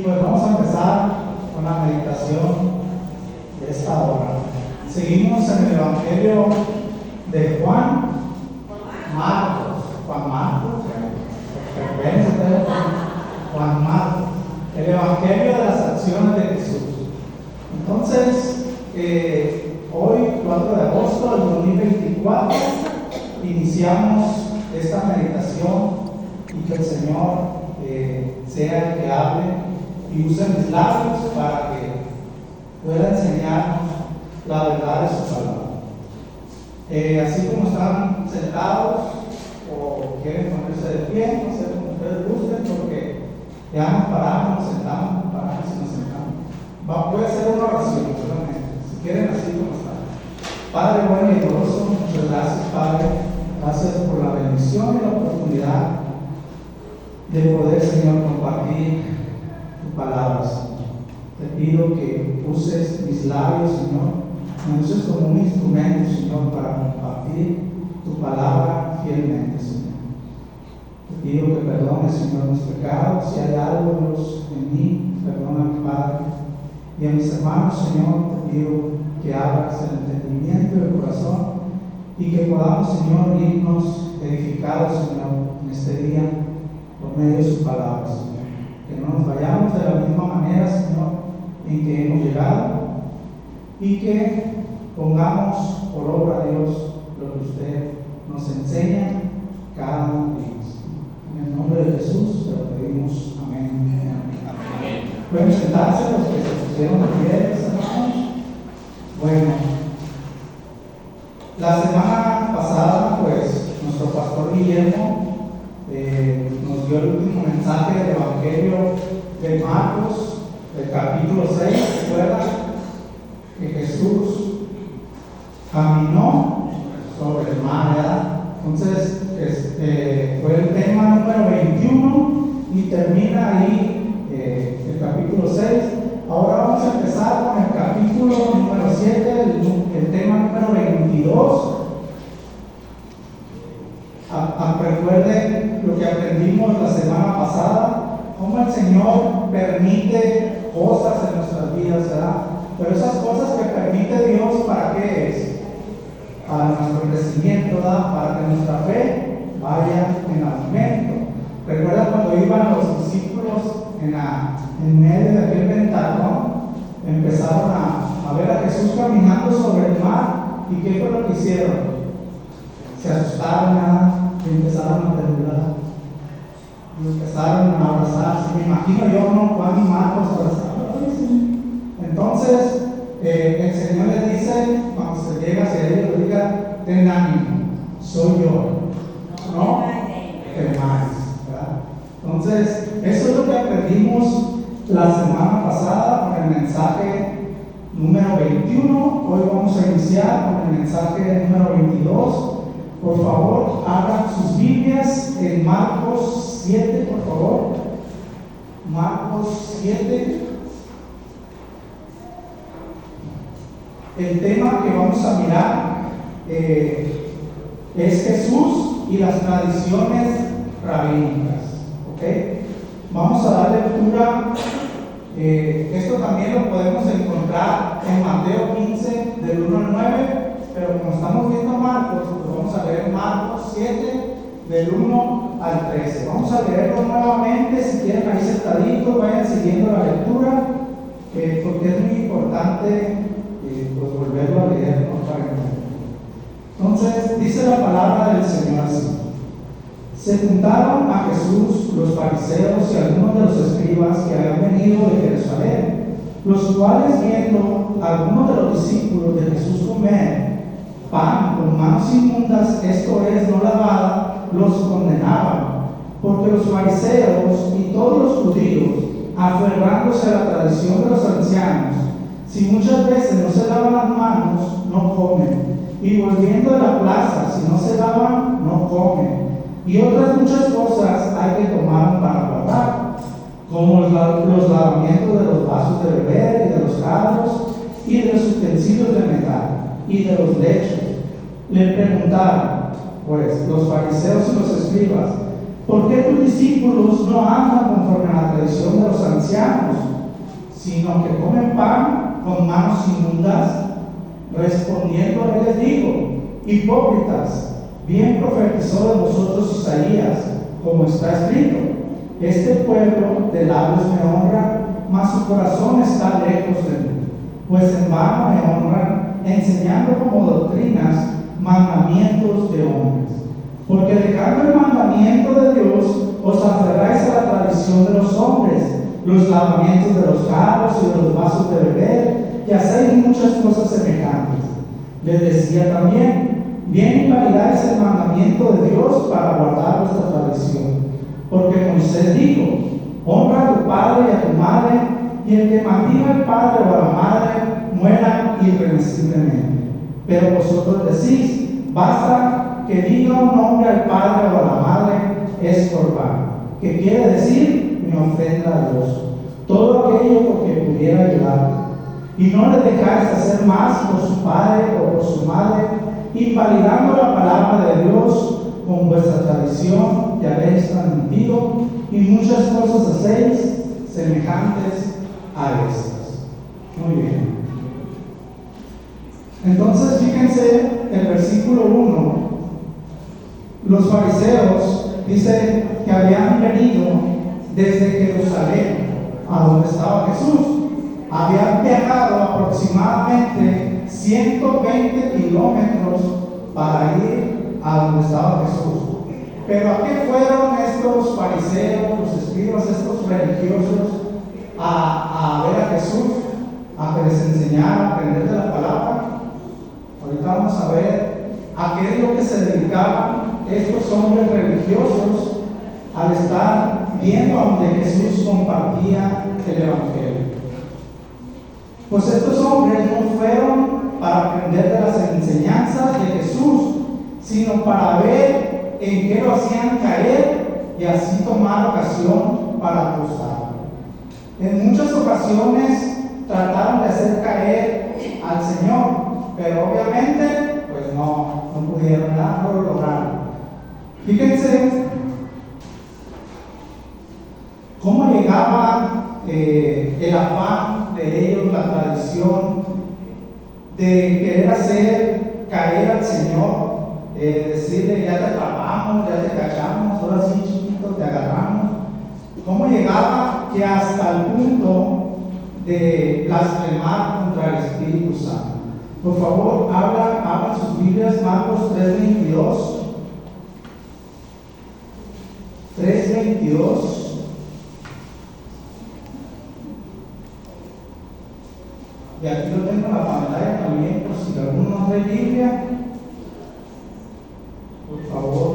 Pues vamos a empezar con la meditación de esta hora. Seguimos en el Evangelio de Juan Marcos. Juan Marcos, el Evangelio de las acciones de Jesús. Entonces, hoy, 4 de agosto del 2024, iniciamos esta meditación y que el Señor sea el que hable y use mis labios para que pueda enseñarnos la verdad de su palabra. Así como están sentados o quieren ponerse de pie, no sé como ustedes gusten, porque ya nos paramos, nos sentamos, nos paramos y nos sentamos. Puede ser una oración solamente, si quieren así como están. Padre bueno y glorioso, muchas gracias, Padre. Gracias por la bendición y la oportunidad de poder, Señor, compartir palabras. Te pido que uses mis labios, Señor, me uses como un instrumento, Señor, para compartir tu palabra fielmente, Señor. Te pido que perdones, Señor, mis pecados. Si hay algo, Dios, en mí, perdóname, Padre. Y a mis hermanos, Señor, te pido que abras el entendimiento y el corazón y que podamos, Señor, irnos edificados, Señor, en este día por medio de su palabra, Señor. Que no nos vayamos de la misma manera, Señor, en que hemos llegado, y que pongamos por obra, Dios, lo que usted nos enseña cada día. En el nombre de Jesús te lo pedimos. Amén. Amén. Pueden sentarse los que se pusieron de pie, hermanos. Bueno, la semana pasada, pues, nuestro pastor Guillermo nos dio el último mensaje del Evangelio de Marcos, del capítulo 6. ¿Recuerdan que Jesús caminó sobre el mar, ¿verdad? Entonces, fue el tema número 21 y termina ahí el capítulo 6. Ahora vamos a empezar con el capítulo número 7, el tema número 22. Recuerden lo que aprendimos la semana pasada, cómo el Señor permite cosas en nuestras vidas, ¿verdad? Pero esas cosas que permite Dios, ¿para qué es? Para nuestro crecimiento, ¿verdad? Para que nuestra fe vaya en aumento. ¿Recuerdan cuando iban los discípulos en medio de aquel ventarrón? Empezaron a ver a Jesús caminando sobre el mar. ¿Y qué fue lo que hicieron? Se asustaron, ¿verdad? Y empezaron a temblar. Y empezaron a abrazarse. Me imagino yo, ¿no? Juan y Marcos abrazados. Entonces, el Señor les dice, cuando se llega hacia ellos, le diga: ten ánimo, soy yo. No temáis, ¿verdad? Entonces, eso es lo que aprendimos la semana pasada con el mensaje número 21. Hoy vamos a iniciar con el mensaje número 22. Por favor, abran sus Biblias en Marcos 7, por favor. Marcos 7. El tema que vamos a mirar es Jesús y las tradiciones rabínicas. ¿Ok? Vamos a dar lectura. Esto también lo podemos encontrar en Mateo 15, del 1 al 9. Pero como estamos viendo Marcos, pues vamos a leer Marcos 7, del 1 al 13. Vamos a leerlo nuevamente. Si quieren, ahí sentaditos, vayan siguiendo la lectura, porque es muy importante pues volverlo a leer, ¿no? Para que... Entonces, dice la palabra del Señor así: se juntaron a Jesús los fariseos y algunos de los escribas que habían venido de Jerusalén, los cuales, viendo a algunos de los discípulos de Jesús comer pan con manos inmundas, esto es, no lavada, los condenaban, porque los fariseos y todos los judíos, aferrándose a la tradición de los ancianos, si muchas veces no se lavan las manos, no comen, y volviendo de la plaza, si no se lavan, no comen, y otras muchas cosas hay que tomar para guardar, como los lavamientos de los vasos de beber y de los jarros y de los utensilios de metal y de los lechos. Le preguntaron, pues, los fariseos y los escribas: ¿por qué tus discípulos no andan conforme a la tradición de los ancianos, sino que comen pan con manos inmundas? Respondiendo les digo, hipócritas, bien profetizó de vosotros Isaías, como está escrito: este pueblo de labios me honra, mas su corazón está lejos de mí, pues en vano me honran, enseñando como doctrinas mandamientos de hombres. Porque dejando el mandamiento de Dios, os aferráis a la tradición de los hombres, los lavamientos de los jarros y de los vasos de beber, y hacéis muchas cosas semejantes. Les decía también: bien invalidáis el mandamiento de Dios para guardar vuestra tradición. Porque Moisés dijo: honra a tu padre y a tu madre, y el que maldiga al padre o a la madre muera irremisiblemente. Pero vosotros decís: basta que diga un hombre al padre o a la madre, es corbán, que quiere decir me ofrenda a Dios. Todo aquello porque pudiera ayudarte. Y no le dejáis hacer más por su padre o por su madre, invalidando la palabra de Dios con vuestra tradición que habéis transmitido, y muchas cosas hacéis semejantes a estas. Muy bien. Entonces, fíjense el versículo 1. Los fariseos dicen que habían venido desde Jerusalén a donde estaba Jesús. Habían viajado aproximadamente 120 kilómetros para ir a donde estaba Jesús. Pero ¿a qué fueron estos fariseos, los escribas, estos religiosos a ver a Jesús? A que les enseñara a aprender de la palabra. Ahorita vamos a ver a qué es lo que se dedicaban estos hombres religiosos al estar viendo a donde Jesús compartía el Evangelio. Pues estos hombres no fueron para aprender de las enseñanzas de Jesús, sino para ver en qué lo hacían caer y así tomar ocasión para acusarlo. En muchas ocasiones trataron de hacer caer al Señor, pero obviamente pues no pudieron, no lo lograron. Fíjense cómo llegaba el afán de ellos, la tradición de querer hacer caer al Señor, decirle: ya te atrapamos, ya te cachamos, ahora sí, chiquito, te agarramos. Cómo llegaba que hasta el punto de blasfemar contra el Espíritu Santo. Por favor, abran sus Biblias, Marcos 3:22. 3:22. Y aquí lo tengo en la pantalla también, por si alguno no trae Biblia. Por favor.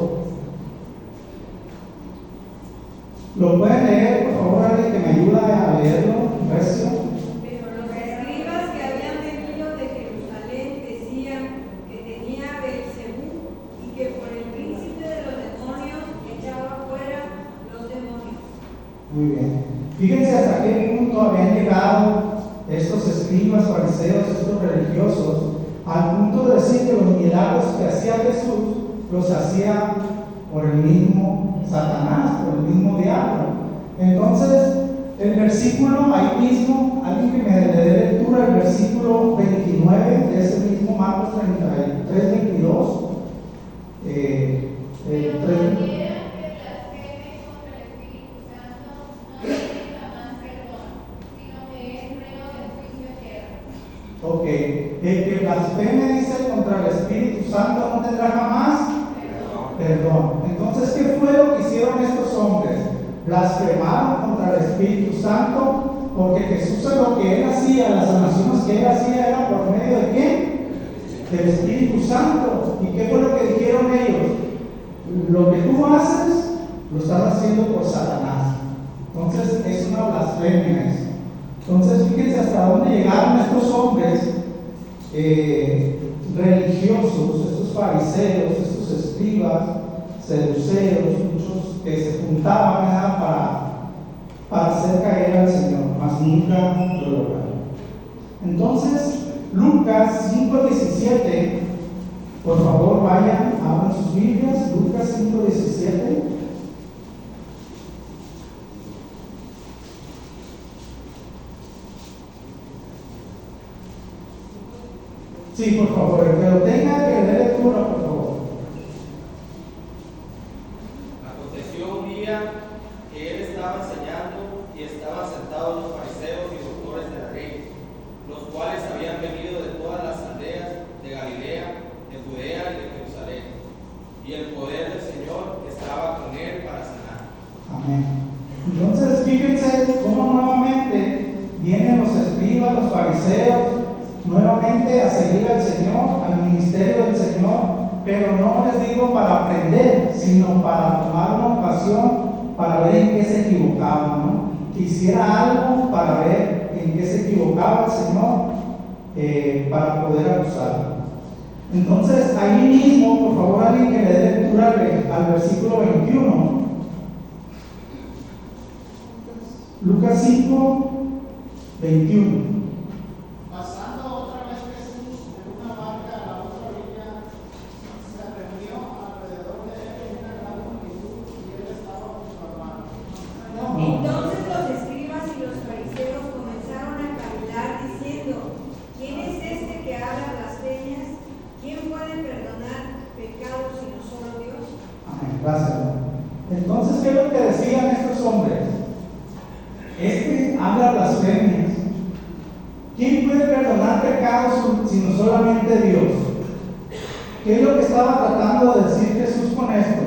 ¿Lo pueden leer, por favor, alguien que me ayude a leerlo? Recio. Pero los escribas que habían venido de Jerusalén decían que tenía Beelzebú y que por el príncipe de los demonios echaba fuera los demonios. Muy bien. Fíjense hasta qué punto habían llegado estos escribas, fariseos, estos religiosos, al punto de decir que los milagros que hacía Jesús los hacía por el mismo Satanás, por el mismo diablo. Entonces, el versículo ahí mismo, alguien que me dé lectura, el versículo 29 de ese mismo Marcos 33:22. Ok, el que blasfeme, dice, contra el Espíritu Santo no tendrá jamás perdón. Entonces, ¿qué fue lo que hicieron estos hombres? Blasfemaron contra el Espíritu Santo, porque Jesús es lo que él hacía, las sanaciones que él hacía era por medio de ¿qué? Del Espíritu Santo. ¿Y qué fue lo que dijeron ellos? Lo que tú haces, lo estás haciendo por Satanás. Entonces, es una blasfemia eso. Entonces, fíjense hasta dónde llegaron estos hombres religiosos, estos fariseos, estos escribas, seduceos, muchos que se juntaban para hacer caer al Señor, mas nunca lo lograron. Entonces, Lucas 5:17, por favor vayan, abran sus Biblias, Lucas 5:17. Sí, por favor, el que lo tenga, que dé lectura, por favor. Aconteció un día que él estaba enseñando y estaban sentados los fariseos y doctores de la ley, los cuales habían venido de todas las aldeas de Galilea, de Judea y de Jerusalén. Y el poder del Señor estaba con él para sanar. Amén. Entonces, fíjense cómo nuevamente vienen los escribas, los fariseos, nuevamente a seguir al Señor, al ministerio del Señor, pero no les digo para aprender, sino para tomar una ocasión para ver en qué se equivocaban, ¿no? Que hiciera algo para ver en qué se equivocaba el Señor, para poder acusarlo. Entonces, ahí mismo, por favor, alguien que le dé lectura al versículo 21. Lucas 5, 21. Pasando otra vez Jesús en una barca a la otra orilla, se reunió alrededor de él una gran multitud y él estaba junto al mar. Entonces los escribas y los fariseos comenzaron a cavilar diciendo: ¿Quién es este que habla blasfemias? ¿Quién puede perdonar pecados sino solo Dios? Amén, gracias. Entonces, ¿qué es lo que decían estos hombres? Este habla blasfemias. ¿Quién puede perdonar pecados sino solamente Dios? ¿Qué es lo que estaba tratando de decir Jesús con esto?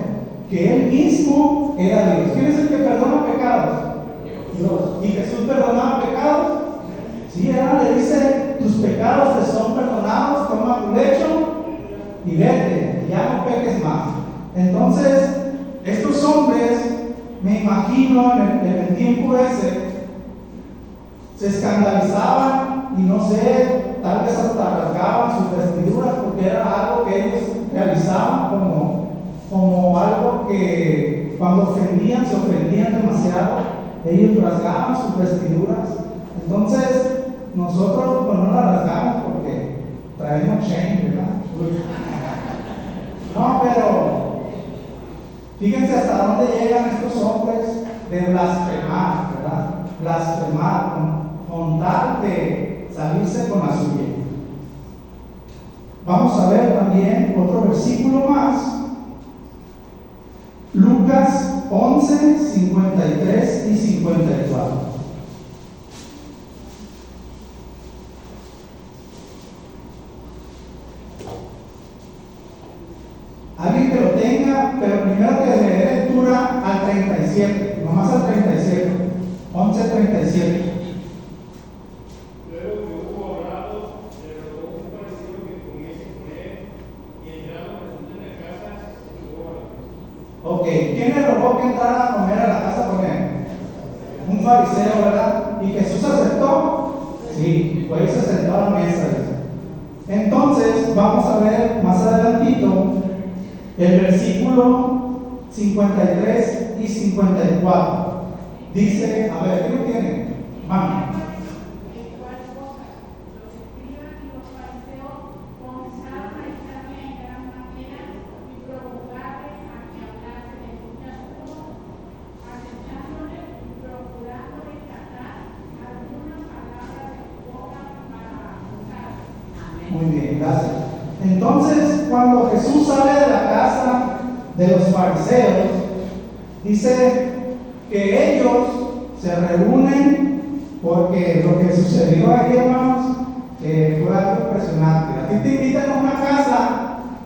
Que Él mismo era Dios. ¿Quién es el que perdona pecados? Dios. ¿Y Jesús perdonaba pecados? Sí, ahora le dice: tus pecados te son perdonados, toma tu lecho y vete, y ya no peques más. Entonces, estos hombres, me imagino en el tiempo ese, se escandalizaban y no sé, tal vez hasta rasgaban sus vestiduras, porque era algo que ellos realizaban como algo que cuando ofendían, se ofendían demasiado, ellos rasgaban sus vestiduras. Entonces, nosotros pues no las rasgamos porque traemos shame, ¿verdad? No, pero fíjense hasta dónde llegan estos hombres de blasfemar, ¿verdad? Blasfemar con tal de salirse con la suya. Vamos a ver también otro versículo más. Lucas 11, 53 y 54. Alguien que lo tenga, pero primero que le dé lectura al 37, nomás al 37, 11:37. Luego que hubo hablado, le rogó un fariseo que comiese con él, y entrando Jesús en la casa, se llegó a la mesa. Ok, ¿quién le rogó que entrara a comer a la casa con él? Un fariseo, ¿verdad? ¿Y Jesús aceptó? Sí, pues se sentó a la mesa. Entonces, vamos a ver más adelantito el versículo 53 y 54. Dice, a ver, ¿qué lo tienen? Vamos. Muy bien, gracias. Entonces, cuando Jesús sale de la casa de los fariseos, dice que ellos se reúnen porque lo que sucedió ahí, hermanos, fue algo impresionante. A ti te invitan a una casa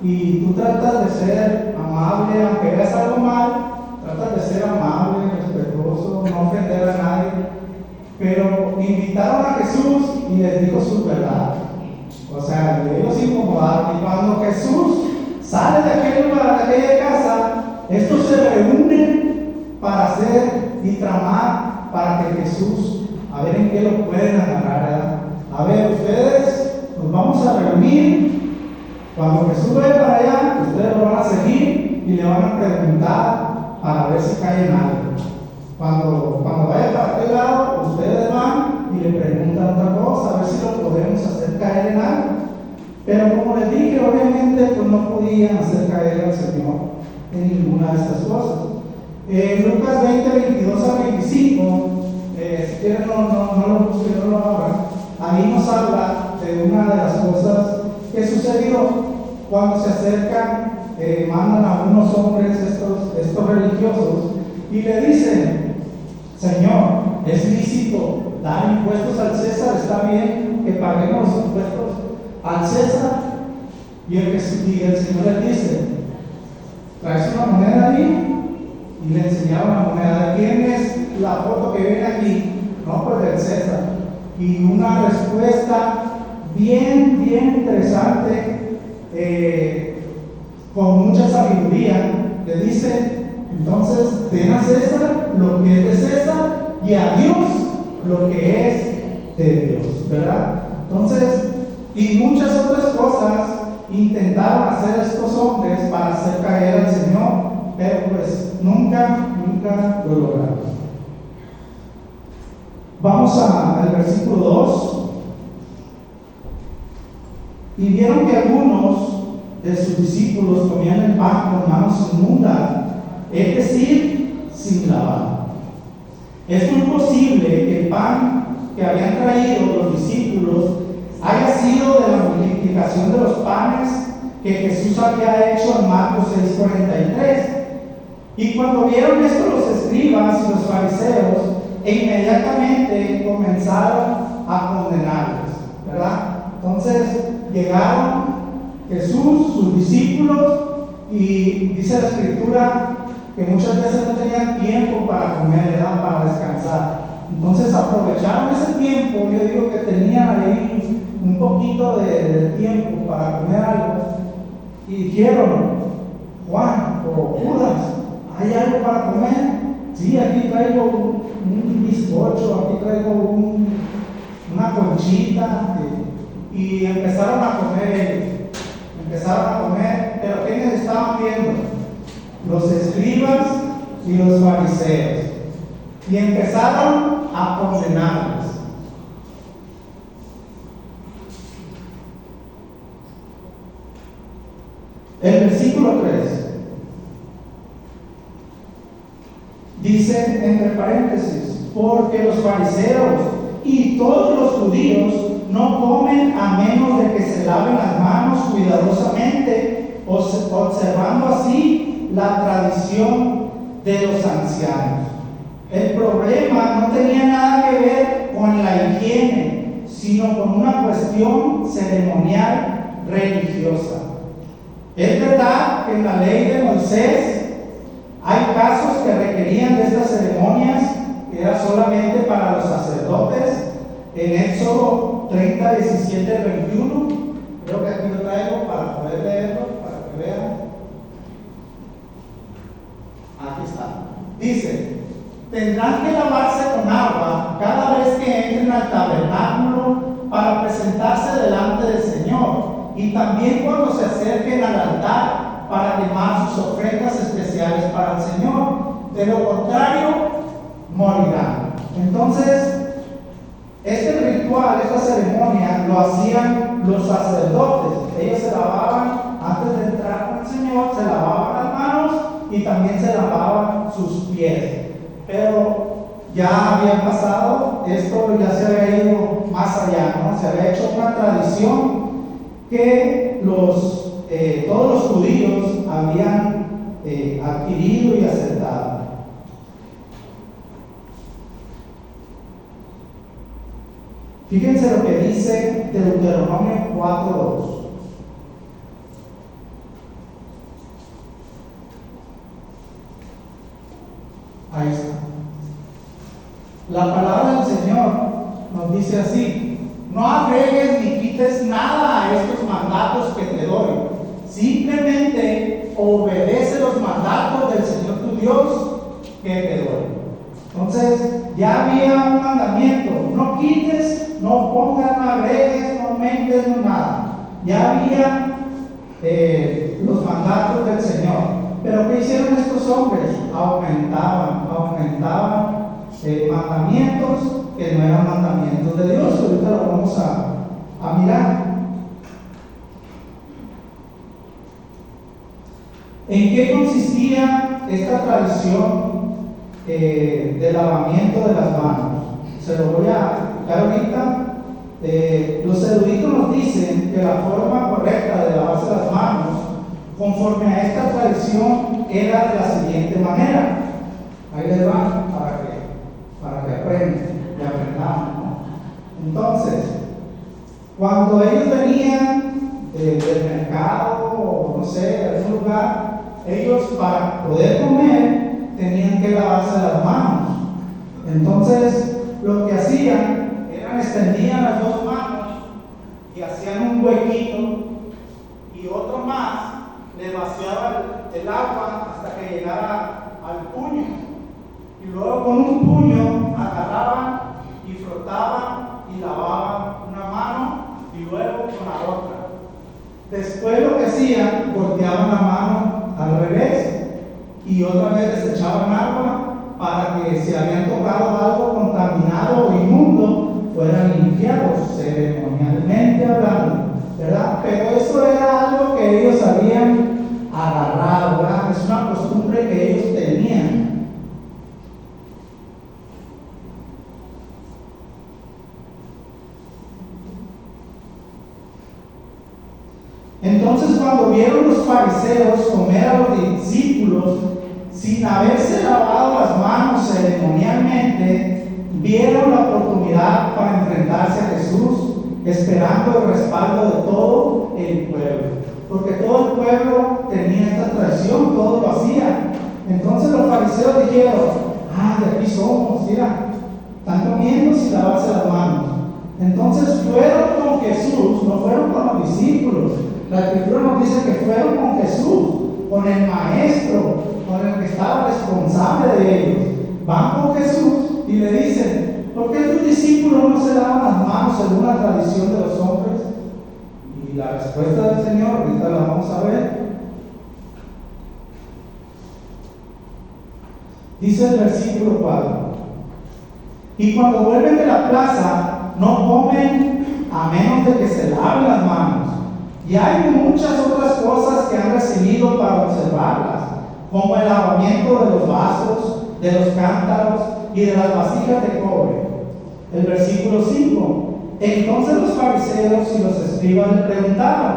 y tú tratas de ser amable, aunque veas algo mal, tratas de ser amable, respetuoso, no ofender a nadie. Pero invitaron a Jesús y les dijo sus verdades. O sea, ellos incomodaron. Y cuando Jesús sale de aquel lugar, de aquella casa, estos se reúnen para hacer y tramar para que Jesús, a ver en qué lo pueden agarrar, ¿verdad? A ver, ustedes nos vamos a reunir. Cuando Jesús vaya para allá, ustedes lo van a seguir y le van a preguntar para ver si cae en algo. Cuando vaya para aquel lado, ustedes van y le preguntan otra cosa, a ver si lo podemos hacer caer en algo. Pero como les dije, obviamente pues no podían hacer caer al Señor en ninguna de estas cosas. Lucas 20, 22 a 25, si quieren no lo busquen, no lo abran. Ahí nos habla de una de las cosas que cuando se acercan, mandan a unos hombres, estos religiosos, y le dicen: Señor, es lícito dar impuestos al César, está bien que paguemos los impuestos al César. Y el Señor le dice: ¿traes una moneda ahí? Y le enseñaron la moneda. ¿De quién es la foto que viene aquí? No, pues del César. Y una respuesta bien interesante, con mucha sabiduría, le dice: entonces den a César lo que es de César y a Dios lo que es de Dios, ¿verdad? Entonces, y muchas otras cosas intentaron hacer estos hombres para hacer caer al Señor, pero pues nunca lo lograron. Vamos al versículo 2. Y vieron que algunos de sus discípulos comían el pan con manos inmundas, es decir, sin lavar. Es muy posible que el pan que habían traído los discípulos haya sido de la multiplicación de los panes que Jesús había hecho en Marcos 6:43. Y cuando vieron esto los escribas y los fariseos, inmediatamente comenzaron a condenarlos, ¿verdad? Entonces llegaron Jesús, sus discípulos, y dice la Escritura que muchas veces no tenían tiempo para comer, ¿verdad? Para descansar. Entonces aprovecharon ese tiempo. Yo digo que tenían ahí un poquito de tiempo para comer algo, y dijeron: Juan o Judas, ¿hay algo para comer? Sí, aquí traigo un bizcocho, aquí traigo una conchita. Y empezaron a comer, pero ¿quiénes estaban viendo? Los escribas y los fariseos, y empezaron a condenarlos. El versículo 3 dice, entre paréntesis: porque los fariseos y todos los judíos no comen a menos de que se laven las manos cuidadosamente, observando así la tradición de los ancianos. El problema no tenía nada que ver con la higiene, sino con una cuestión ceremonial religiosa. Es verdad que en la ley de Moisés hay casos que requerían de estas ceremonias, que era solamente para los sacerdotes. En Éxodo 30, 17, 21, creo que aquí lo traigo para poder leerlo, para que vean. Aquí está. Dice: tendrán que lavarse con agua cada vez que entren al tabernáculo para presentarse delante del Señor, y también cuando se acerquen al altar para quemar sus ofrendas especiales para el Señor. De lo contrario, morirán. Entonces, este ritual, esta ceremonia, lo hacían los sacerdotes. Ellos se lavaban antes de entrar con el Señor, se lavaban las manos y también se lavaban sus pies. Pero ya había pasado, esto ya se había ido más allá, ¿no? Se había hecho una tradición que todos los judíos habían adquirido y aceptado. Fíjense lo que dice Deuteronomio 4:2. Ahí está. La palabra del Señor nos dice así: no agregues ni quites nada a estos mandatos que te doy. Simplemente obedece los mandatos del Señor tu Dios que te doy. Entonces, ya había un mandamiento: no quites, no pongas, no agregues, no mentes, no nada. Ya había los mandatos del Señor. Pero ¿qué hicieron estos hombres? Aumentaban mandamientos que no eran mandamientos de Dios. Ahorita lo vamos a mirar. ¿En qué consistía esta tradición de lavamiento de las manos? Se lo voy a explicar ahorita. Los eruditos nos dicen que la forma por correcta de lavarse las manos, conforme a esta tradición, era de la siguiente manera. Ahí les van para que aprendan y aprendamos, ¿no? Entonces, cuando ellos venían del mercado o no sé, de algún lugar, ellos para poder comer tenían que lavarse las manos. Entonces, lo que hacían era extendían las dos manos y hacían un huequito y otro más, le vaciaban el agua hasta que llegara al puño. Y luego con un puño agarraban y frotaban y lavaban una mano y luego con la otra. Después lo que hacían, volteaban la mano al revés y otra vez les echaban agua para que si habían tocado algo contaminado o inmundo fueran limpiados ceremonialmente hablando, ¿verdad? Pero eso era algo que ellos habían agarrado, ¿verdad? Es una costumbre que ellos tenían. Entonces, cuando vieron los fariseos comer a los discípulos sin haberse lavado las manos ceremonialmente, vieron la oportunidad para enfrentarse a Jesús, esperando el respaldo de todo el pueblo. Porque todo el pueblo tenía esta tradición, todos lo hacían. Entonces los fariseos dijeron: de aquí somos, mira, están comiendo sin lavarse las manos. Entonces fueron con Jesús, no fueron con los discípulos. La Escritura nos dice que fueron con Jesús, con el maestro, con el que estaba responsable de ellos. Van con Jesús y le dicen: ¿por qué tus discípulos no se lavan las manos según la tradición de los hombres? Y la respuesta del Señor, ahorita la vamos a ver. Dice el versículo 4: y cuando vuelven de la plaza, no comen a menos de que se laven las manos. Y hay muchas otras cosas que han recibido para observarlas, como el lavamiento de los vasos, de los cántaros y de las vasijas de cobre. El versículo 5: entonces los fariseos y los escribas le preguntaron: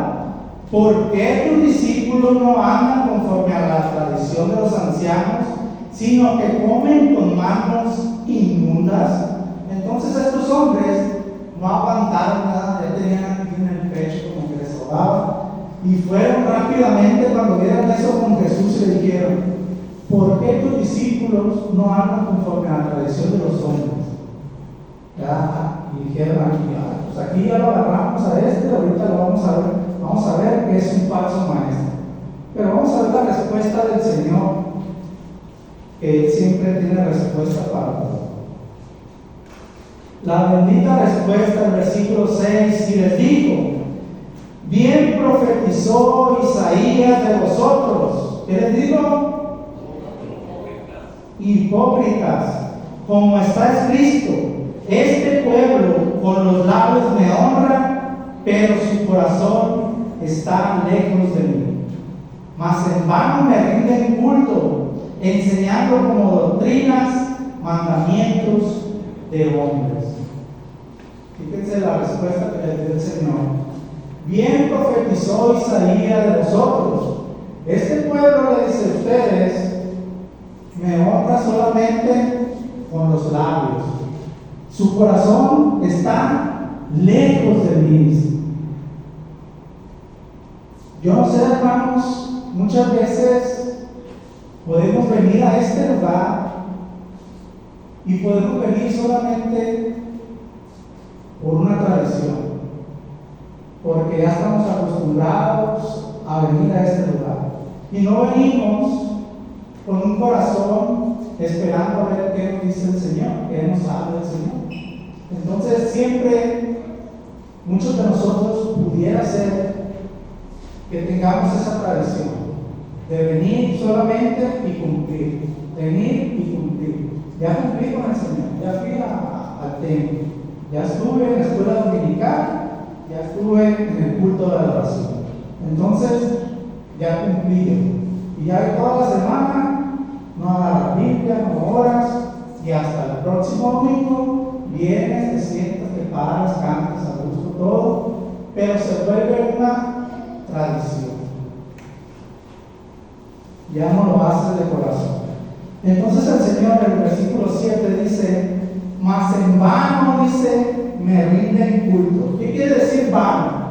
¿por qué tus discípulos no andan conforme a la tradición de los ancianos, sino que comen con manos inmundas? Entonces estos hombres no aguantaron nada, ya tenían aquí en el pecho como que les sobaba, y fueron rápidamente cuando vieron eso con Jesús y le dijeron: ¿por qué tus discípulos no andan conforme a la tradición de los hombres? Y dijeron pues aquí ya lo agarramos a ahorita lo vamos a ver que es un falso maestro. Pero vamos a ver la respuesta del Señor, que Él siempre tiene respuesta para todo. La bendita respuesta del versículo 6: y les dijo: bien profetizó Isaías de vosotros. ¿Qué les digo? Hipócritas, como está escrito: este pueblo con los labios me honra, pero su corazón está lejos de mí. Mas en vano me rinden culto, enseñando como doctrinas mandamientos de hombres. Fíjense la respuesta que le dio el Señor. Bien profetizó Isaías de vosotros. Este pueblo, le dice a ustedes, me honra solamente con los labios. Su corazón está lejos de mí. Yo no sé, hermanos, muchas veces podemos venir a este lugar y podemos venir solamente por una tradición, porque ya estamos acostumbrados a venir a este lugar y no venimos con un corazón esperando a ver qué nos dice el Señor, qué nos habla el Señor. Entonces siempre muchos de nosotros pudiera ser que tengamos esa tradición de venir solamente y cumplir, venir y cumplir. Ya cumplí con el Señor, ya fui al templo, ya estuve en la escuela dominical, ya estuve en el culto de adoración. Entonces ya cumplí, y ya toda la semana no agarras Biblia, no oras, y hasta el próximo domingo vienes, te sientas, te paras, cantas a gusto, todo, pero se vuelve una tradición. Ya no lo haces de corazón. Entonces el Señor en el versículo 7 dice, mas en vano, dice, me rinden culto. ¿Qué quiere decir vano?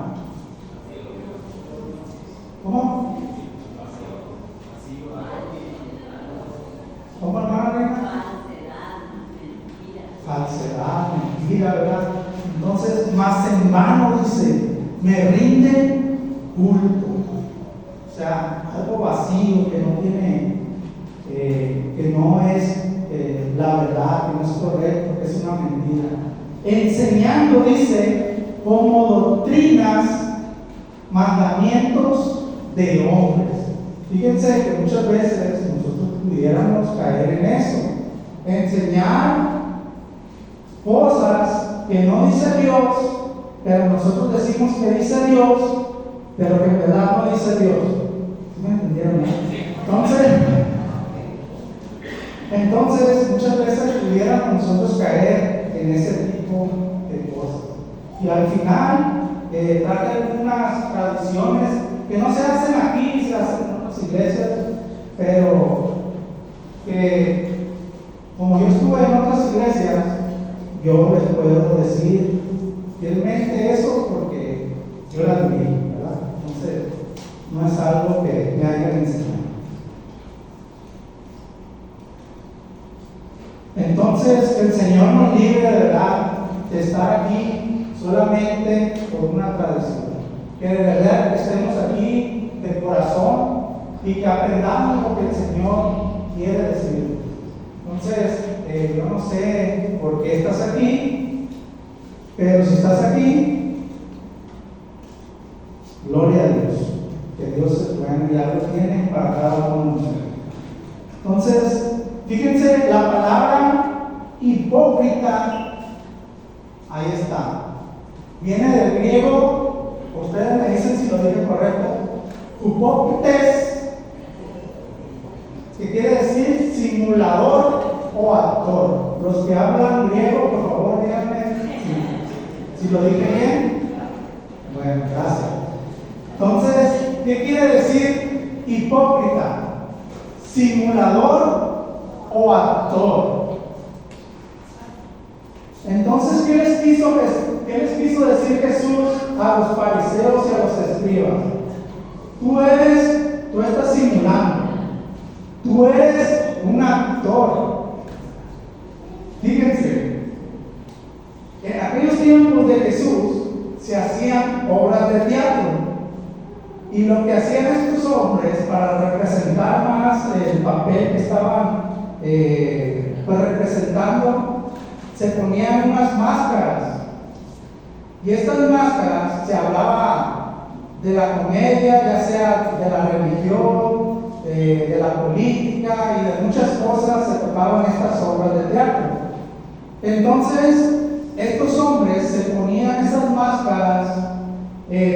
¿Cómo? ¿Cómo, hermana Reina? Falsedad, mentira, ¿verdad? Entonces, más en vano, dice, me rinden culto. O sea, algo vacío que no tiene, que no es la verdad, que no es correcto, que es una mentira. Enseñando, dice, como doctrinas, mandamientos de hombres. Fíjense que muchas veces nosotros pudiéramos caer en eso, enseñar cosas que no dice Dios, pero nosotros decimos que dice Dios, pero que en verdad no dice Dios. ¿Sí me entendieron? Entonces muchas veces pudiéramos nosotros caer en ese tipo de cosas. Y al final trae algunas tradiciones que no se hacen aquí, se hacen en otras iglesias, pero que como yo estuve en otras iglesias, yo les puedo decir fielmente eso porque yo la viví, ¿verdad? Entonces, no es algo que me hayan enseñado. Entonces, el Señor nos libre de verdad de estar aquí solamente por una tradición. Que de verdad estemos aquí de corazón y que aprendamos lo que el Señor quiere decir. Entonces, yo no sé por qué estás aquí, pero si estás aquí, gloria a Dios, que Dios, bueno, ya lo tiene para cada uno de nosotros. Entonces, fíjense, la palabra hipócrita, ahí está, viene del griego, ustedes me dicen si lo dije correcto, hipócrites, que quiere decir simulador o actor. Los que hablan griego, por favor, díganme si lo dije bien. Bueno, gracias. Entonces, ¿qué quiere decir hipócrita? Simulador o actor. Entonces, ¿qué les quiso decir Jesús a los fariseos y a los escribas? Tú estás simulando. Tú eres un actor. Fíjense, en aquellos tiempos de Jesús se hacían obras de teatro. Y lo que hacían estos hombres para representar más el papel que estaban representando, se ponían unas máscaras. Y estas máscaras se hablaba de la comedia, ya sea de la religión, de la política y de muchas cosas se tocaban estas obras de teatro. Entonces, estos hombres se ponían esas máscaras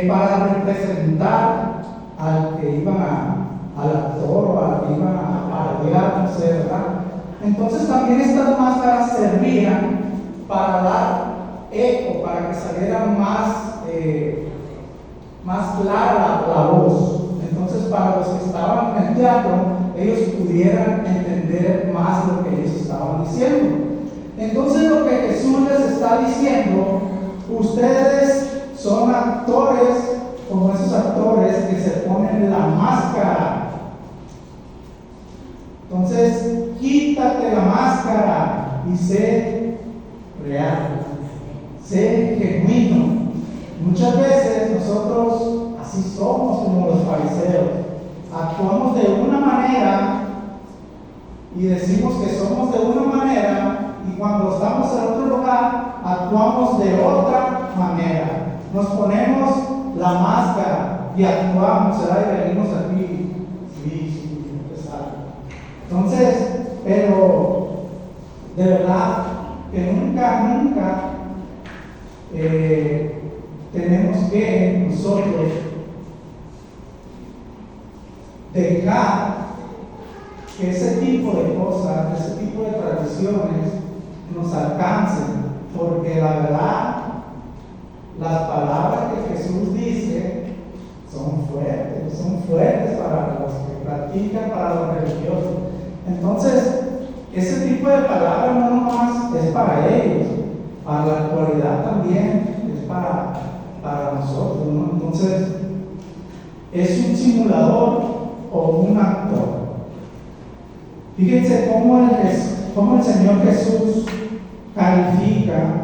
para representar al que iban al actor o al que iban a parodiar, no sé, ¿verdad? Entonces también estas máscaras servían para dar eco, para que saliera más clara la voz. Entonces, para los que estaban en el teatro, ellos pudieran entender más lo que ellos estaban diciendo. Entonces, lo que Jesús les está diciendo, ustedes son actores, como esos actores que se ponen la máscara. Entonces, quítate la máscara y sé real, sé genuino. Muchas veces nosotros así somos como los fariseos. Actuamos de una manera y decimos que somos de una manera, y cuando estamos en otro lugar actuamos de otra manera. Nos ponemos la máscara y actuamos, ¿verdad? Y venimos aquí, sí, empezar. Entonces, pero de verdad que nunca tenemos que nosotros dejar que ese tipo de cosas, ese tipo de tradiciones nos alcancen, porque la verdad, las palabras que Jesús dice son fuertes. practican, para los religiosos. Entonces, ese tipo de palabras no nomás es para ellos, para la actualidad también es para nosotros, ¿no? Entonces, es un simulador o un actor. Fíjense cómo el Señor Jesús califica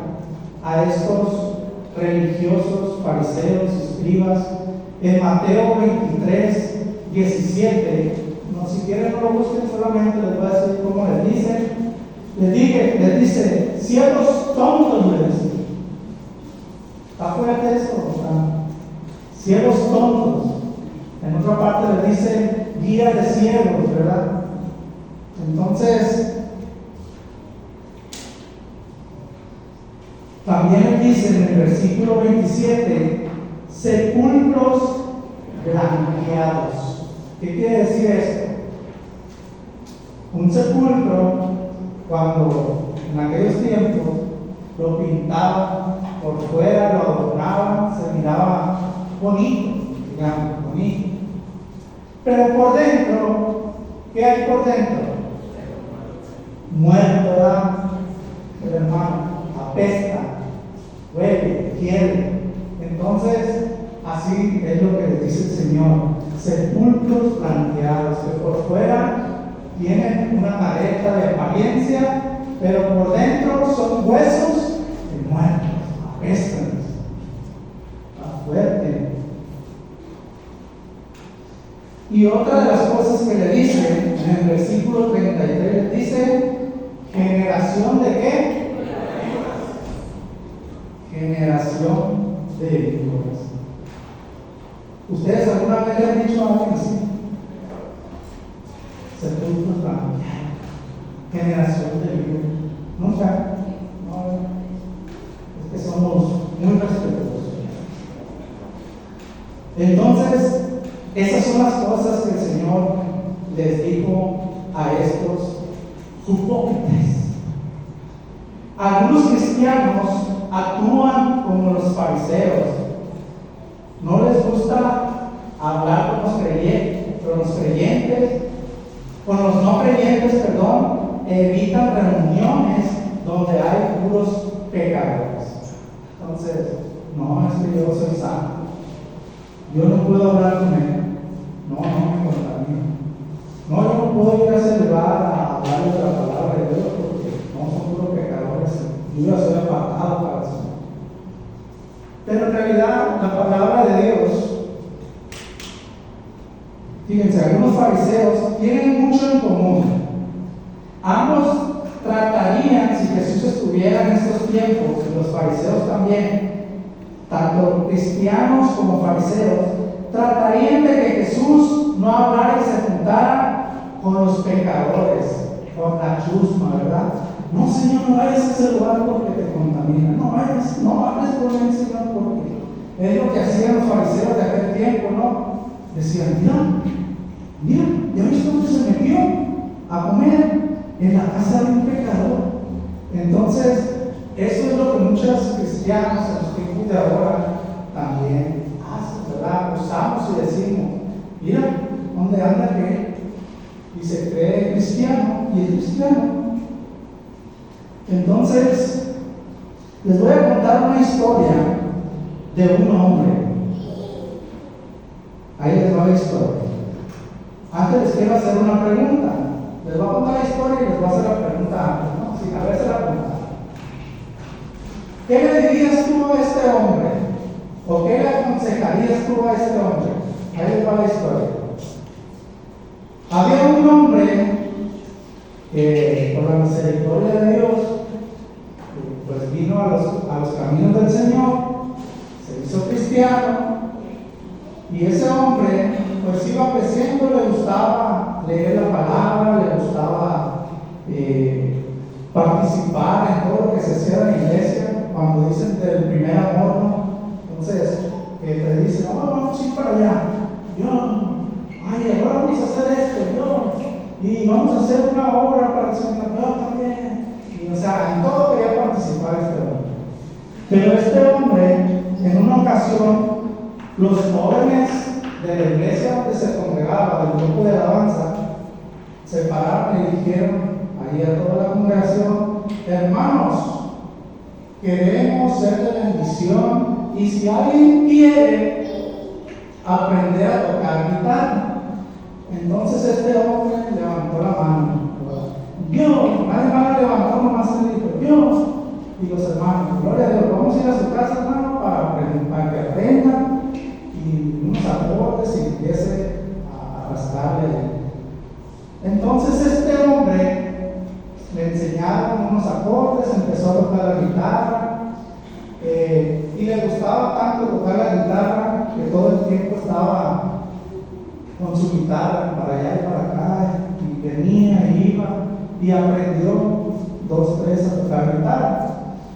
a estos religiosos, fariseos, escribas, en Mateo 23, 17. No, si quieren no lo busquen, solamente les voy a decir cómo les dice. Les dice, ciegos tontos, les dice. ¿Está fuerte esto? Ciegos tontos. En otra parte les dice, guía de ciegos, ¿verdad? Entonces, también les dice en el versículo 27, sepulcros blanqueados. ¿Qué quiere decir esto? Un sepulcro, cuando en aquellos tiempos lo pintaban por fuera, lo adornaban, se miraba bonito, digamos, bonito. Pero por dentro, ¿qué hay por dentro? Muerto, ¿verdad? El hermano, apesta, huele, hiede. Entonces, así es lo que les dice el Señor: sepulcros blanqueados, que por fuera tienen una careta de apariencia, pero por dentro son huesos de muertos, apestan. Está fuerte. Y otra de las cosas que le dice en el versículo 33, dice, ¿generación de qué? Generación de víboras. ¿Ustedes alguna vez le han dicho a alguien así? Sepulcros blanqueados, generación de víboras. Nunca. No, es que somos muy respetuosos. Entonces, esas son las cosas que el Señor les dijo a estos hipócritas. Algunos cristianos actúan como los fariseos. No les gusta hablar con los creyentes, con los no creyentes, evitan reuniones donde hay puros pecadores. Entonces, no es que yo soy santo, yo no puedo hablar con él, no me contamino, no, yo no puedo ir a ese lugar a hablarles de la palabra de Dios porque no son puros pecadores, yo ya soy apartado para eso. Pero en realidad la palabra de Dios, fíjense, algunos fariseos tienen mucho en común. Ambos tratarían, si Jesús estuviera en estos tiempos, y los fariseos también, tanto cristianos como fariseos, tratarían de que Jesús no hablara y se juntara con los pecadores, con la chusma, ¿verdad? No, Señor, no vayas a ese lugar porque te contamina. No hables con él, Señor, porque es lo que hacían los fariseos de aquel tiempo, ¿no? Decían, mira, ¿ya viste dónde se metió a comer? En la casa de un pecador. Entonces, eso es lo que muchos cristianos en los tiempos de ahora también hacen, ¿verdad? Usamos y decimos, mira, ¿dónde anda aquel? Y se cree cristiano y es cristiano. Entonces, les voy a contar una historia de un hombre. Ahí les va la historia. Antes les quiero hacer una pregunta. Les voy a contar la historia y les voy a hacer la pregunta antes, ¿no? Sin haberse la pregunta. ¿Qué le dirías tú a este hombre? ¿O qué le aconsejarías tú a este hombre? Ahí les va la historia. Había un hombre que, por la misericordia de Dios, pues vino a los caminos del Señor, se hizo cristiano, y ese hombre pues iba creciendo, le gustaba leer la palabra, le gustaba participar en todo lo que se hacía en la iglesia, cuando dicen del primer amor, ¿no? Entonces, te dicen, no, vamos a ir para allá, ahora vamos a hacer esto, y vamos a hacer una obra para el Señor, yo también. Y, o sea, en todo quería participar este hombre. Pero este hombre, en una ocasión, los jóvenes de la iglesia donde se congregaba, del grupo de alabanza, se pararon y dijeron ahí a toda la congregación: hermanos, queremos ser de bendición, y si alguien quiere aprender a tocar guitarra. Entonces este hombre levantó la mano. Yo, nadie más levantó, nomás se dijo yo y los hermanos: gloria a Dios, vamos a ir a su casa, hermano, para que aprendan y unos acordes y empiece a rascarle. Entonces este hombre le enseñaron unos acordes, empezó a tocar la guitarra, y le gustaba tanto tocar la guitarra que todo el tiempo estaba con su guitarra para allá y para acá, y venía y iba y aprendió 2, 3 a tocar guitarra.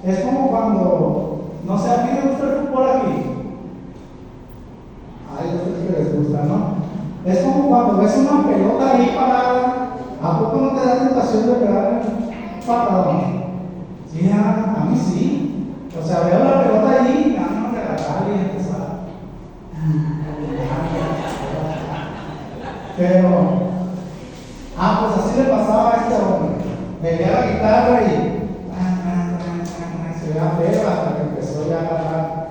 Es como cuando, no sé, ¿a quién le gusta el fútbol aquí? Ay, a ustedes que les gusta, ¿no? Es como cuando ves una pelota ahí parada, ¿a poco no te da tentación de pegar un patadón? Sí, a mí sí. O sea, veo la pelota ahí y me dan de agarrar y empezar. Pero, pues así le pasaba a este hombre. Veía la guitarra y se veía feo hasta que empezó ya a agarrar.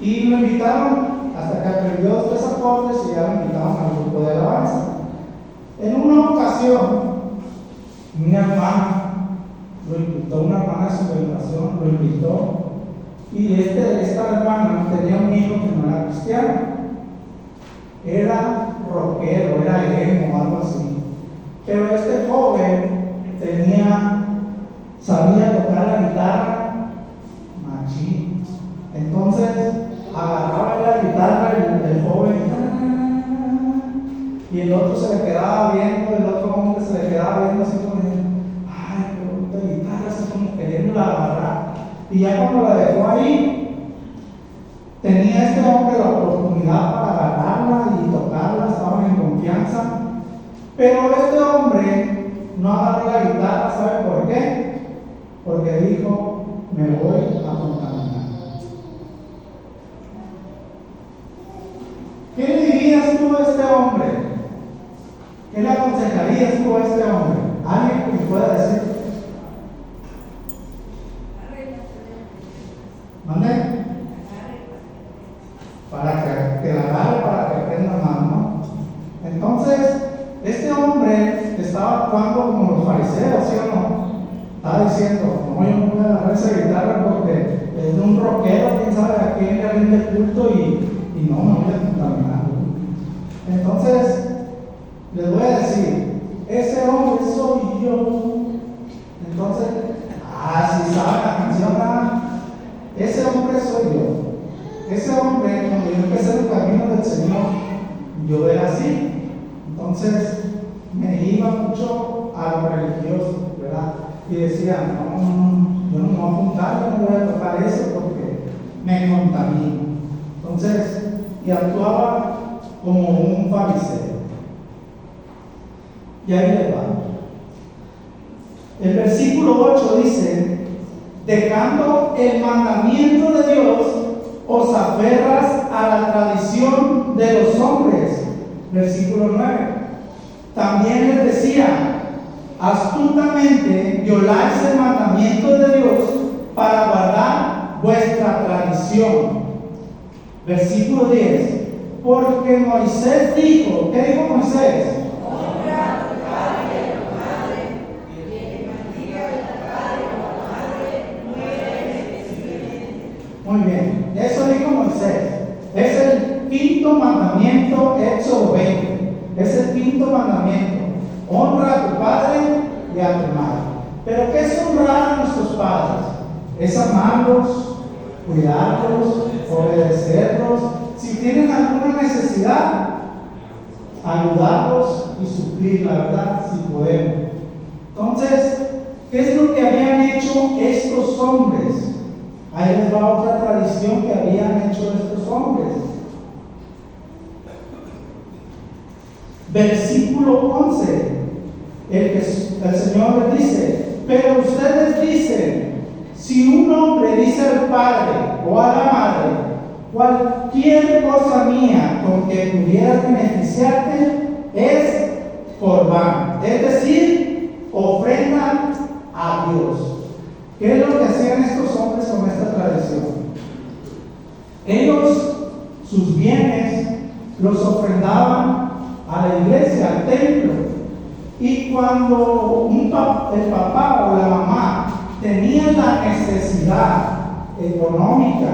Y lo invitaron hasta que aprendió 2, 3 acordes y ya lo invitaron al grupo de alabanza. En una ocasión, una hermana lo invitó, una hermana de su congregación lo invitó, y esta hermana tenía un hijo que no era cristiano, era rockero, era emo o algo así, pero este joven sabía tocar la guitarra machín. Entonces agarraba la guitarra el joven y el otro se le quedaba viendo, el otro hombre se le quedaba viendo así como: ay, qué bonita guitarra, así como queriéndola agarrar. Y ya cuando la dejó ahí, tenía este hombre la oportunidad para agarrarla y tocarla, estaban en confianza. Pero este hombre no agarró la guitarra, ¿sabe por qué? Porque dijo: me voy a contaminar. ¿Qué le dirías tú a este hombre? ¿Qué le aconsejarías tú a este hombre? ¿Alguien que me pueda decir? ¿Mande? Para que la agarre, para que aprenda más, ¿no? Entonces, este hombre estaba actuando como los fariseos, ¿sí o no? Estaba diciendo: no, yo no voy a agarrar esa guitarra porque es de un rockero, quién sabe a quién le rinde culto y no me voy a contaminar. Entonces, les voy a decir: ese hombre soy yo. Entonces, si saben la canción, ese hombre soy yo. Ese hombre, cuando yo empecé el camino del Señor, yo era así. Entonces, me iba mucho a lo religioso, ¿verdad? Y decía: no, yo no me voy a apuntar, yo no voy a tocar eso porque me contamino. Entonces, y actuaba como un fariseo. Y ahí les va. El versículo 8 dice: dejando el mandamiento de Dios, os aferras a la tradición de los hombres. Versículo 9. También les decía: astutamente violáis el mandamiento de Dios para guardar vuestra tradición. Versículo 10. Porque Moisés dijo, ¿qué dijo Moisés? Honra a tu padre y a tu madre, y el que maldiga a tu padre o a tu madre muere inmediatamente. Muy bien, eso dijo Moisés. Es el quinto mandamiento, Éxodo 20. Es el quinto mandamiento. Honra a tu padre y a tu madre. Pero ¿qué es honrar a nuestros padres? Es amarlos, cuidarlos, obedecerlos. Si tienen alguna necesidad, ayudarlos y suplir, la verdad, si podemos. Entonces, ¿qué es lo que habían hecho estos hombres? Ahí les va otra tradición que habían hecho estos hombres. Versículo 11. El Señor les dice: pero ustedes dicen, si un hombre dice al padre o a la madre, cualquier cosa mía con que pudieras beneficiarte es corbán, es decir, ofrenda a Dios. ¿Qué es lo que hacían estos hombres con esta tradición? Ellos, sus bienes, los ofrendaban a la iglesia, al templo. Y cuando el papá o la mamá tenían la necesidad económica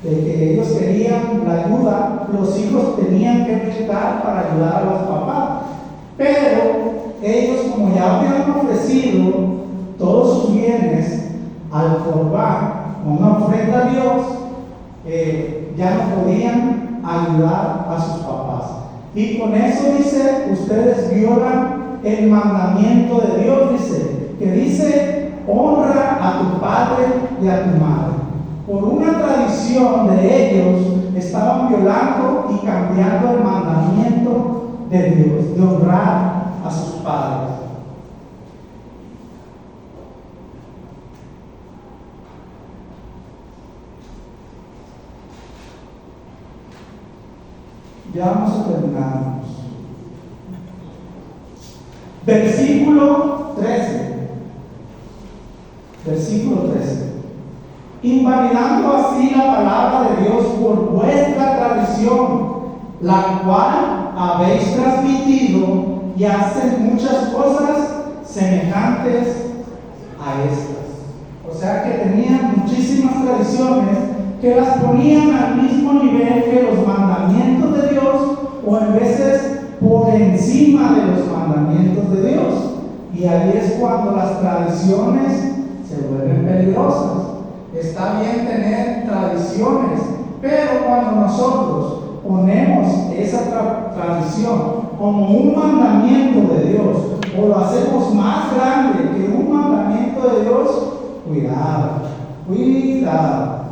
de que ellos querían la ayuda, los hijos tenían que buscar para ayudar a los papás. Pero ellos, como ya habían ofrecido todos sus bienes al corbán, una ofrenda a Dios, ya no podían ayudar a sus papás. Y con eso dice, ustedes violan el mandamiento de Dios, que dice, honra a tu padre y a tu madre. Por una tradición de ellos, estaban violando y cambiando el mandamiento de Dios, de honrar a sus padres. Ya vamos a terminar. Versículo 13. Versículo 13. Invalidando así la palabra de Dios por vuestra tradición, la cual habéis transmitido, y hacen muchas cosas semejantes a estas. O sea que tenían muchísimas tradiciones que las ponían al mismo nivel que los mandamientos de Dios, o en veces por encima de los mandamientos de Dios. Y ahí es cuando las tradiciones se vuelven peligrosas. Está bien tener tradiciones, pero cuando nosotros ponemos esa tradición como un mandamiento de Dios, o lo hacemos más grande que un mandamiento de Dios, cuidado, cuidado.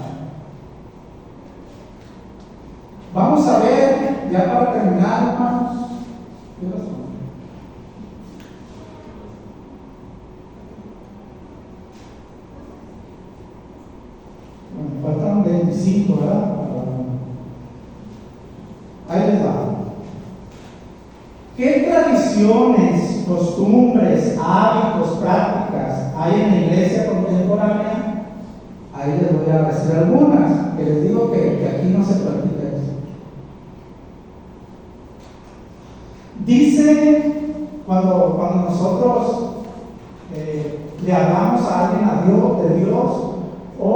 Vamos a ver, ya para terminar, hermanos. Faltan 25, ¿verdad? Ahí les va. ¿Qué tradiciones, costumbres, hábitos, prácticas hay en la iglesia contemporánea? Ahí les voy a decir algunas, que les digo que aquí no se practica eso. Dice, cuando nosotros le hablamos a alguien de Dios, o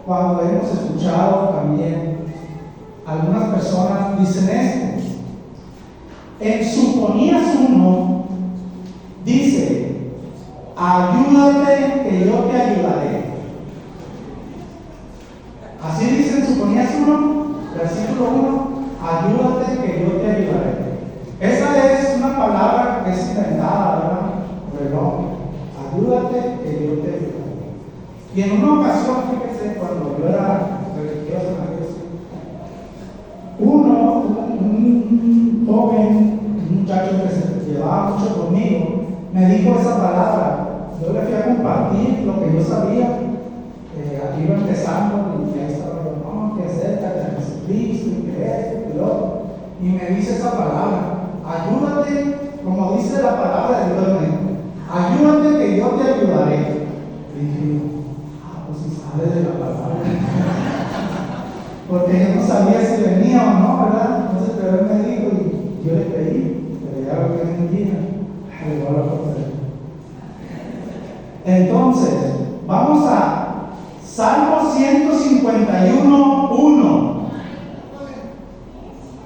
cuando hemos escuchado también, algunas personas dicen esto. En Suponías 1 dice, ayúdate que yo te ayudaré. Así dice en Suponías 1, versículo 1, ayúdate que yo te ayudaré. Esa es una palabra que es inventada, ¿verdad? Pero ayúdate que yo te ayudaré. Y en una ocasión, fíjese, cuando yo era religioso en la iglesia, un joven, un muchacho que se llevaba mucho conmigo, me dijo esa palabra. Yo le fui a compartir lo que yo sabía. Aquí iba empezando y ahí estaba yo, no, que acerca de Jesucristo y que esto y lo otro. Y me dice esa palabra, ayúdate, como dice la palabra de Dios, ayúdate que yo te ayudaré. Y dije, pues si sale de la palabra. Porque yo no sabía si venía o no, ¿verdad? Entonces, pero él me dijo y yo le creí, pero ya lo que me diga, igual lo conseguí. Entonces, vamos a Salmo 151:1.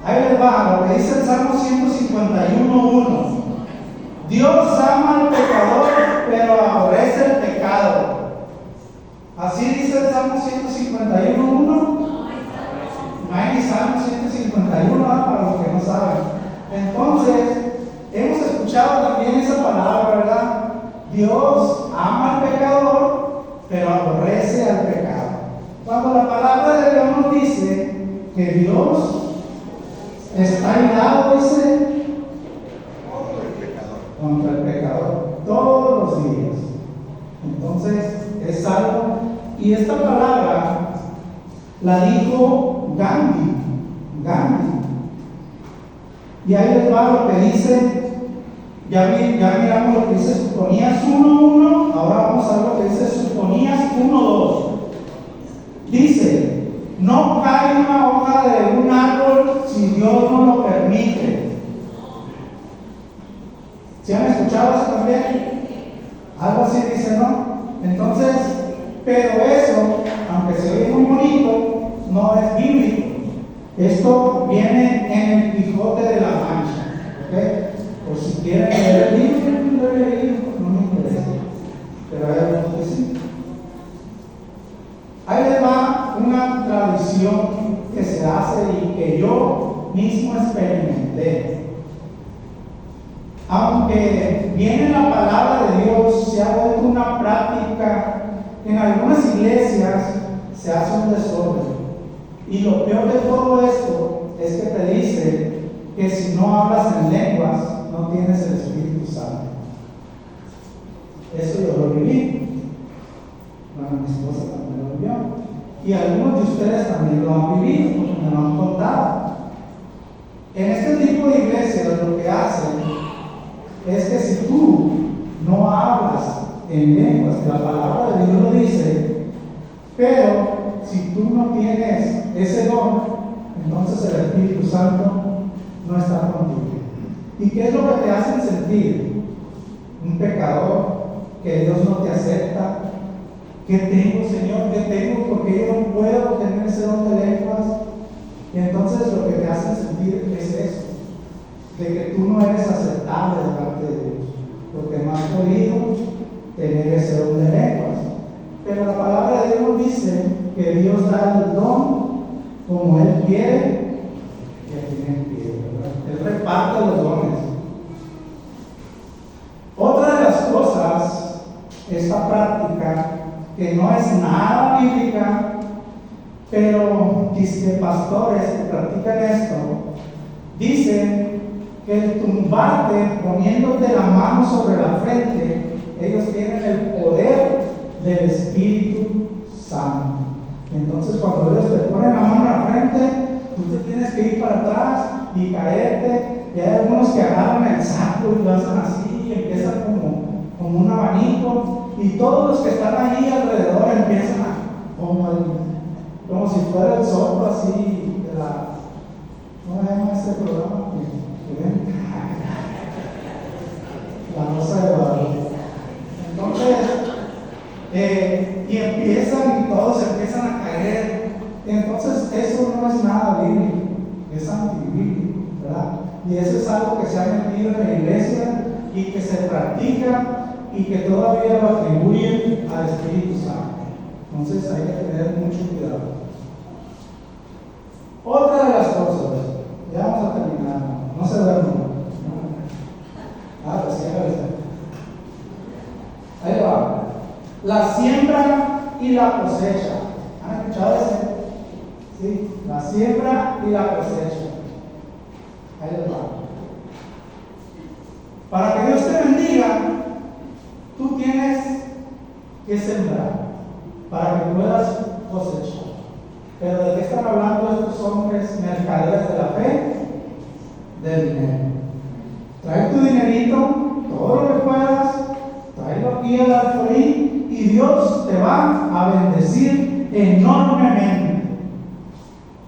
Ahí les va lo que dice el Salmo 151:1. Dios ama al pecador, pero aborrece el pecado. Así dice el Salmo 151:1. No hay ni Salmo 151, para los que no saben. Entonces, hemos escuchado también esa palabra, ¿verdad? Dios ama al pecador, pero aborrece al pecado. Cuando la palabra de Dios nos dice que Dios está airado, dice, contra el pecador todos los días. Entonces, es algo, y esta palabra La dijo Gandhi. Y ahí les va lo que dice, ya miramos lo que dice Sofonías 1:1, ahora vamos a ver lo que dice Sofonías 1:2. Dice, no cae una hoja de un árbol si Dios no lo permite. ¿Sí han escuchado eso también? Algo así dice, ¿no? Entonces, pero eso, aunque se oye muy bonito, no es bíblico. Esto viene en el Quijote de la Mancha, ¿ok? O si quieren leer el libro, no lo he leído, no me interesa. Pero hay algunos que sí. Ahí les va una tradición que se hace y que yo mismo experimenté. Aunque viene la palabra de Dios, se ha vuelto una práctica. En algunas iglesias se hace un desorden. Y lo peor de todo esto es que te dice que si no hablas en lenguas, no tienes el Espíritu Santo. Eso yo lo viví. Bueno, mi esposa también lo vivió. Y algunos de ustedes también lo han vivido, porque me lo han contado. En este tipo de iglesias lo que hacen es que si tú no hablas en lenguas, que la palabra de Dios lo dice, pero si tú no tienes ese don, entonces el Espíritu Santo no está contigo. ¿Y qué es lo que te hacen sentir? Un pecador, que Dios no te acepta. ¿Qué tengo, Señor? ¿Qué tengo? Porque yo no puedo tener ese don de lenguas. Y entonces lo que te hacen sentir es eso, de que tú no eres aceptable delante de Dios, porque no has podido tener ese don de lenguas. Pero la palabra de Dios dice que Dios da el don como Él quiere y a quien Él quiere, ¿verdad? Él reparte los dones. Otra de las cosas, esta práctica, que no es nada bíblica, pero dice pastores que practican esto, dicen que el tumbarte poniéndote la mano sobre la frente, ellos tienen el poder del Espíritu Santo. Entonces cuando ellos te ponen la mano en la frente, tú te tienes que ir para atrás y caerte. Y hay algunos que agarran el saco y lo hacen así y empiezan como un abanico, y todos los que están ahí alrededor empiezan como si fuera el soplo así de la, ¿cómo se llama este programa? ¿Que ven? La Rosa de Guadalupe. Entonces y empiezan y todos empiezan a caer. Entonces eso no es nada bíblico, es antibíblico, ¿verdad? Y eso es algo que se ha metido en la iglesia y que se practica y que todavía lo atribuyen al Espíritu Santo. Entonces hay que tener mucho cuidado. Otra de las cosas, ya vamos a terminar, no se duerman. Pues sí, ahí va. La siembra y la cosecha. ¿Han escuchado eso? Sí, la siembra y la cosecha. Ahí les va. Para que Dios te bendiga, tú tienes que sembrar para que puedas cosechar. Pero ¿de qué están hablando estos hombres mercaderes de la fe? Del dinero. Trae tu dinerito, todo lo que puedas, tráelo aquí al alfolí y Dios te va a bendecir enormemente.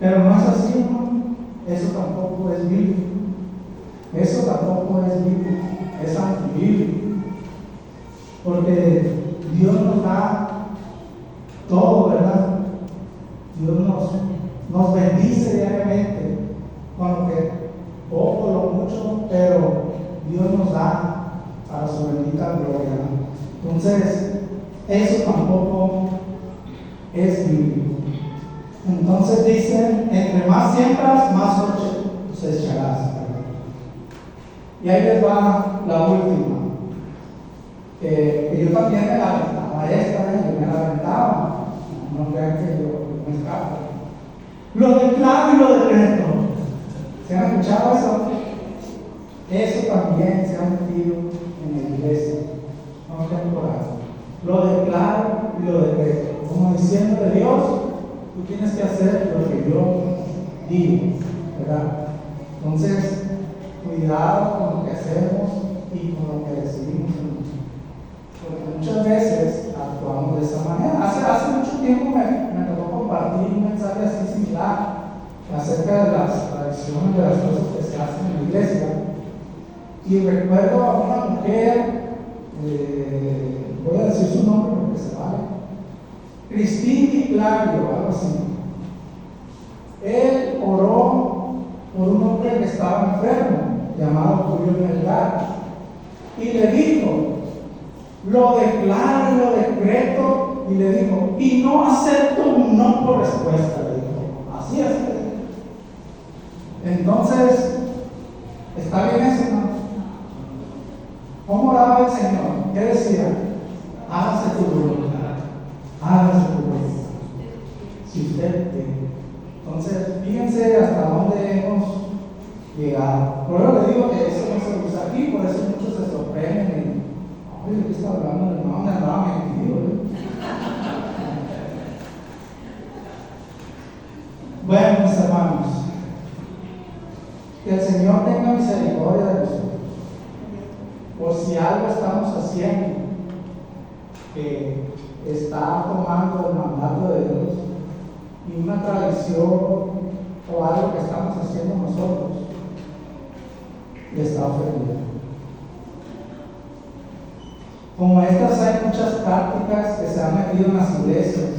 Pero no es así, ¿no? Eso tampoco es bíblico. Eso tampoco es bíblico, es antibíblico. Porque Dios nos da todo, ¿verdad? Dios nos bendice diariamente con lo que poco, lo mucho, pero Dios nos da para su bendita gloria, ¿no? Entonces, eso tampoco es bíblico. Entonces dicen, entre más siembras, más cosecharás. Y ahí les va la última. Que yo también me la aventaba esta, yo me la aventaba. No crean que yo me escapo. Lo del clavo y lo del reto. ¿Se han escuchado eso? Eso también se ha metido en la iglesia. No temporal. Lo del clavo y lo del reto. Como diciendo de Dios, Tú tienes que hacer lo que yo digo, ¿verdad? Entonces, cuidado con lo que hacemos y con lo que decidimos. Porque muchas veces actuamos de esa manera. Hace mucho tiempo me tocó compartir un mensaje así similar acerca de las tradiciones, de las cosas que se hacen en la iglesia. Y recuerdo a una mujer, voy a decir su nombre porque se vale, Cristina Clario, algo así. Él oró por un hombre que estaba enfermo, llamado Julio Melgar, y le dijo, lo declaro y lo decreto, y le dijo, y no acepto un no por respuesta, le dijo, así es. Entonces, ¿está bien eso, no? ¿Cómo oraba el Señor? ¿Qué decía? Hágase tu voluntad, hágase tu voluntad. Si usted quiere. Entonces, fíjense hasta dónde hemos llegado. Por eso le digo que eso no se usa aquí, por eso muchos se sorprenden. Oye, ¿de qué está hablando? No, me andaba metido. Bueno, mis hermanos, que el Señor tenga misericordia de nosotros. Por si algo estamos haciendo que está tomando el mandato de Dios y una tradición o algo que estamos haciendo nosotros le está ofendiendo. Como estas hay muchas prácticas que se han metido en las iglesias,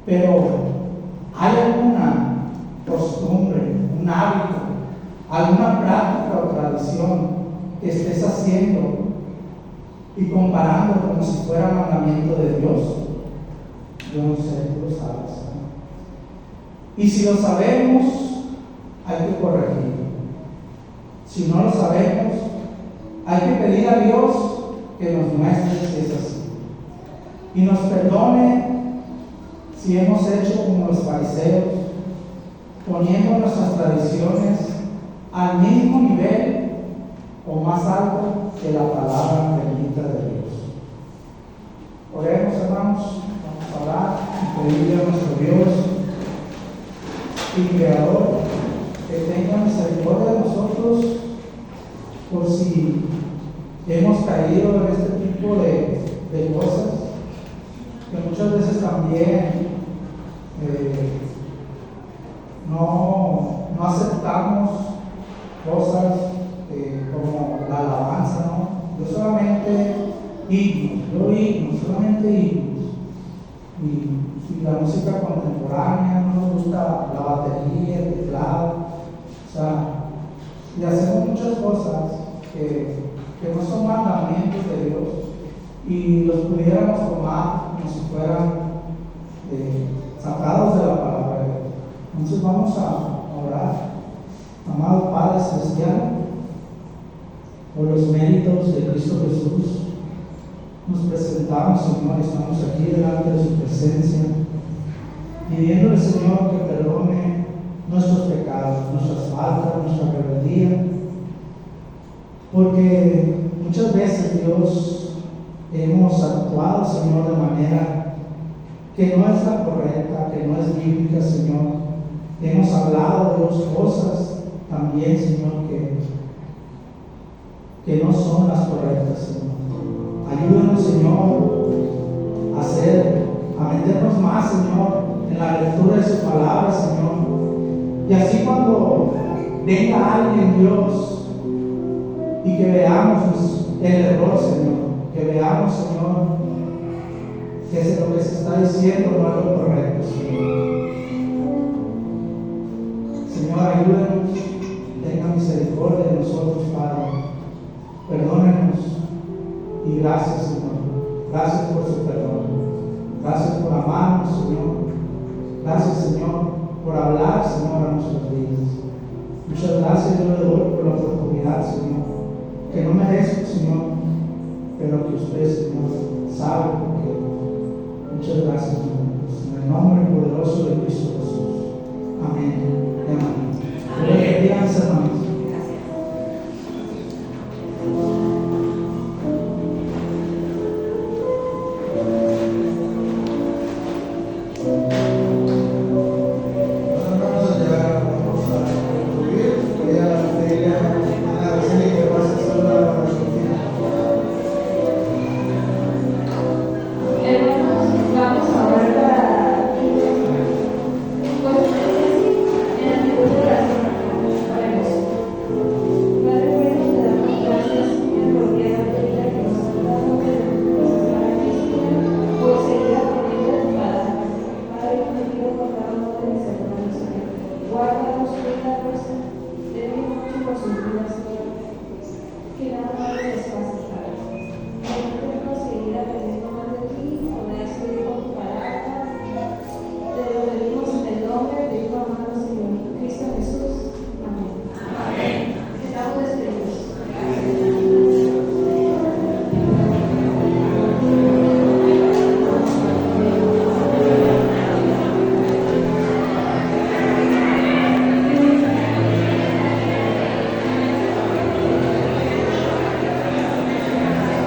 pero ¿hay alguna costumbre, un hábito, alguna práctica o tradición que estés haciendo y comparando como si fuera mandamiento de Dios? Yo no sé, tú lo sabes, ¿no? Y si lo sabemos, hay que corregirlo. Si no lo sabemos, hay que pedir a Dios que nos muestre si es así y nos perdone si hemos hecho como los fariseos, poniendo nuestras tradiciones al mismo nivel o más alto que la palabra bendita de Dios. Oremos, hermanos, vamos a orar y pedirle a nuestro Dios y Creador que tenga misericordia de nosotros por si hemos caído en este tipo de cosas, que muchas veces también no aceptamos cosas como la alabanza, ¿no? Yo solamente himnos, solamente himnos. Y la música contemporánea, no nos gusta la batería, el teclado, o sea, y hacemos muchas cosas que no son mandamientos de Dios y los pudiéramos tomar como si fueran sacados de la palabra de Dios. Entonces vamos a orar. Amado Padre Celestial, por los méritos de Cristo Jesús, nos presentamos, Señor, estamos aquí delante de su presencia, pidiéndole, Señor, que perdone nuestros pecados, nuestras faltas, nuestra rebeldía, porque muchas veces, Dios, hemos actuado, Señor, de manera que no es la correcta, que no es bíblica, Señor. Hemos hablado, Dios, cosas también, Señor, que no son las correctas, Señor. Ayúdanos, Señor, a meternos más, Señor, en la lectura de su palabra, Señor. Y así cuando venga alguien, Dios, y que veamos el error, Señor, que veamos, Señor, que lo que se está diciendo no es lo correcto, Señor. Señor, ayúdanos, tenga misericordia de nosotros, Padre. Perdónenos y gracias, Señor. Gracias por su perdón. Gracias por amarnos, Señor. Gracias, Señor, por hablar, Señor, a nuestras vidas. Muchas gracias, yo le doy por la oportunidad, Señor, que no merezco, Señor, pero que usted, Señor, sabe por qué. Muchas gracias, Señor. En el nombre poderoso de Cristo Jesús. Amén. Amén. Díganse, hermanos. Amén.